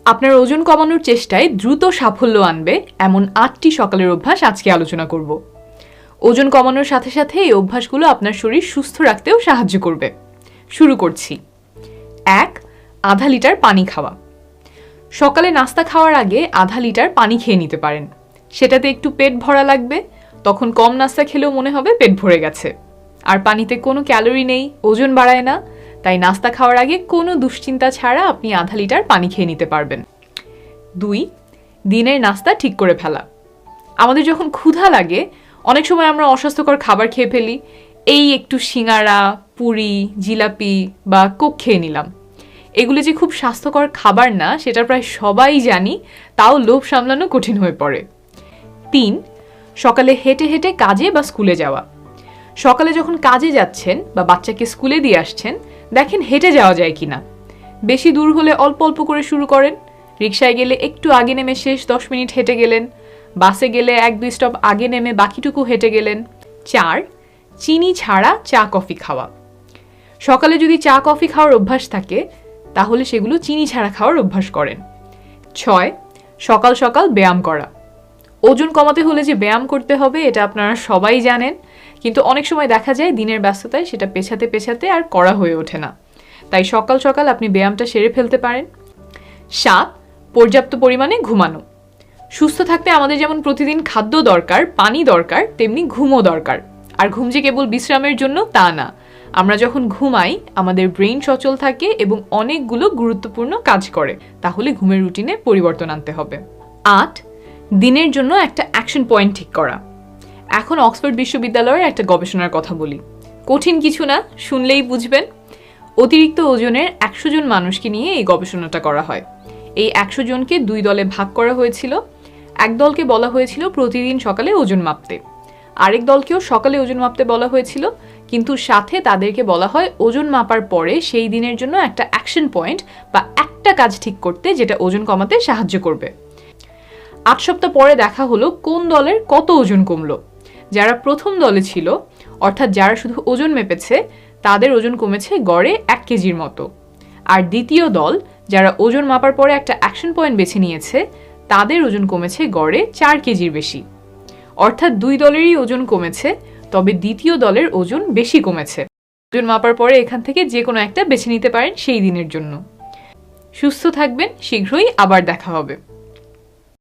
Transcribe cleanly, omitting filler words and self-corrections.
আপনার ওজন কমানোর চেষ্টায় দ্রুত সাফল্য আনবে এমন 8টি সকালের অভ্যাস আজকে আলোচনা করব। ওজন কমানোর সাথে সাথে এই অভ্যাসগুলো আপনার শরীর সুস্থ রাখতেও সাহায্য করবে। শুরু করছি। 1. আধা লিটার পানি খাওয়া। সকালে নাস্তা খাওয়ার আগে আধা লিটার পানি খেয়ে নিতে পারেন। সেটাতে একটু পেট ভরা লাগবে, তখন কম নাস্তা খেলেও মনে হবে পেট ভরে গেছে। আর পানিতে কোনো ক্যালোরি নেই, ওজন বাড়ায় না, তাই নাস্তা খাওয়ার আগে কোনো দুশ্চিন্তা ছাড়া আপনি আধা লিটার পানি খেয়ে নিতে পারবেন। 2. দিনের নাস্তা ঠিক করে ফেলা। আমাদের যখন ক্ষুধা লাগে অনেক সময় আমরা অস্বাস্থ্যকর খাবার খেয়ে ফেলি। এই একটু সিঙ্গারা, পুরি, জিলাপি বা কোক খেয়ে নিলাম। এগুলো যে খুব স্বাস্থ্যকর খাবার না সেটা প্রায় সবাই জানি, তাও লোভ সামলানো কঠিন হয়ে পড়ে। 3. সকালে হেঁটে হেঁটে কাজে বা স্কুলে যাওয়া। সকালে যখন কাজে যাচ্ছেন বা বাচ্চাকে স্কুলে দিয়ে আসছেন, দেখেন হেঁটে যাওয়া যায় কিনা। বেশি দূর হলে অল্প অল্প করে শুরু করেন। রিকশায় গেলে একটু আগে নেমে শেষ 10 মিনিট হেঁটে গেলেন। বাসে গেলে 1-2 স্টপ আগে নেমে বাকিটুকু হেঁটে গেলেন। 4. চিনি ছাড়া চা কফি খাওয়া। সকালে যদি চা কফি খাওয়ার অভ্যাস থাকে তাহলে সেগুলো চিনি ছাড়া খাওয়ার অভ্যাস করেন। 6. সকাল সকাল ব্যায়াম করা। ওজন কমাতে হলে যে ব্যায়াম করতে হবে এটা আপনারা সবাই জানেন, কিন্তু অনেক সময় দেখা যায় দিনের ব্যস্ততায় সেটা পেছাতে পেছাতে আর করা হয়ে ওঠে না। তাই সকাল সকাল আপনি ব্যায়ামটা সেরে ফেলতে পারেন। 7. পর্যাপ্ত পরিমাণে ঘুমানো। সুস্থ থাকতে আমাদের যেমন প্রতিদিন খাদ্য দরকার, পানি দরকার, তেমনি ঘুমও দরকার। আর ঘুম যে কেবল বিশ্রামের জন্য তা না। আমরা যখন ঘুমাই আমাদের ব্রেইন সচল থাকে এবং অনেকগুলো গুরুত্বপূর্ণ কাজ করে। তাহলে ঘুমের রুটিনে পরিবর্তন আনতে হবে। 8. দিনের জন্য একটা অ্যাকশন পয়েন্ট ঠিক করা। এখন অক্সফোর্ড বিশ্ববিদ্যালয়ের একটা গবেষণার কথা বলি। কঠিন কিছু না, শুনলেই বুঝবেন। অতিরিক্ত ওজনের 100 জন মানুষকে নিয়ে এই গবেষণাটা করা হয়। এই 100 জনকে 2 দলে ভাগ করা হয়েছিল। এক দলকে বলা হয়েছিল প্রতিদিন সকালে ওজন মাপতে, আরেক দলকেও সকালে ওজন মাপতে বলা হয়েছিল, কিন্তু সাথে তাদেরকে বলা হয় ওজন মাপার পরে সেই দিনের জন্য একটা অ্যাকশন পয়েন্ট বা একটা কাজ ঠিক করতে যেটা ওজন কমাতে সাহায্য করবে। 8 সপ্তাহ পরে দেখা হলো কোন দলের কত ওজন কমলো। যারা প্রথম দলে ছিল, অর্থাৎ যারা শুধু ওজন মেপেছে, তাদের ওজন কমেছে গড়ে 1 কেজির মতো। আর দ্বিতীয় দল যারা ওজন মাপার পরে একটা অ্যাকশন পয়েন্ট বেছে নিয়েছে, তাদের ওজন কমেছে গড়ে 4 কেজির বেশি। অর্থাৎ 2 দলেরই ওজন কমেছে, তবে দ্বিতীয় দলের ওজন বেশি কমেছে। ওজন মাপার পরে এখান থেকে যে কোনো একটা বেছে নিতে পারেন সেই দিনের জন্য। সুস্থ থাকবেন, শীঘ্রই আবার দেখা হবে।